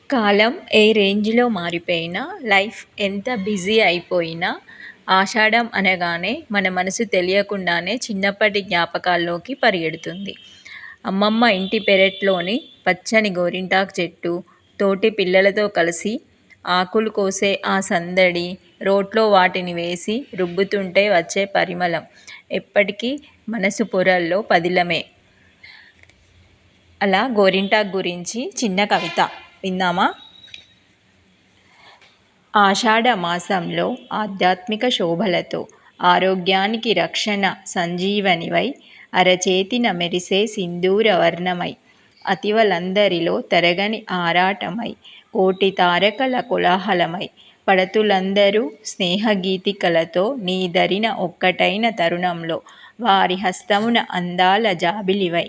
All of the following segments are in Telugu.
కాలం ఏ రేంజ్‌లో మారిపోయినా, లైఫ్ ఎంత బిజీ అయిపోయినా, ఆషాఢం అనగానే మన మనసు తెలియకుండానే చిన్నప్పటి జ్ఞాపకాల్లోకి పరిగెడుతుంది. అమ్మమ్మ ఇంటి పెరట్లోని పచ్చని గోరింటాకు చెట్టు, తోటి పిల్లలతో కలిసి ఆకులు కోసే ఆ సందడి, రోట్లో వాటిని వేసి రుబ్బుతుంటే వచ్చే పరిమళం ఎప్పటికీ మనసు పొరల్లో పదిలమే. అలా గోరింటాకు గురించి చిన్న కవిత విందామా? ఆషాఢ మాసంలో ఆధ్యాత్మిక శోభలతో ఆరోగ్యానికి రక్షణ సంజీవనివై అరచేతిన మెరిసే సింధూర వర్ణమై అతివలందరిలో తరగని ఆరాటమై కోటి తారకల కోలాహలమై పడతులందరూ స్నేహగీతికలతో నీ దరిన ఒక్కటైన తరుణంలో వారి హస్తమున అందాల జాబిలివై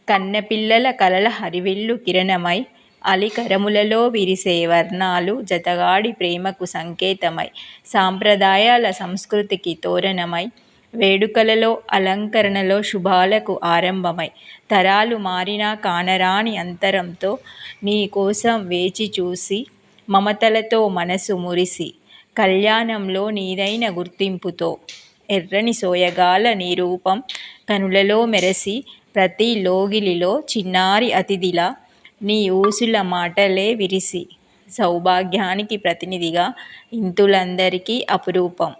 కన్నెపిల్లల కలల హరివిల్లు కిరణమై అలికరములలో విరిసే వర్ణాలు జతగాడి ప్రేమకు సంకేతమై సాంప్రదాయాల సంస్కృతికి తోరణమై వేడుకలలో అలంకరణలో శుభాలకు ఆరంభమై తరాలు మారినా కానరాని అంతరంతో నీ కోసం వేచి చూసి మమతలతో మనసు మురిసి కళ్యాణంలో నీదైన గుర్తింపుతో ఎర్రని సోయగాల నీ రూపం కనులలో మెరసి ప్రతి లోగిలిలో చిన్నారి అతిథిలా నీ ఊసుల మాటలే విరిసి సౌభాగ్యానికి ప్రతినిధిగా ఇంతులందరికీ అపురూపం.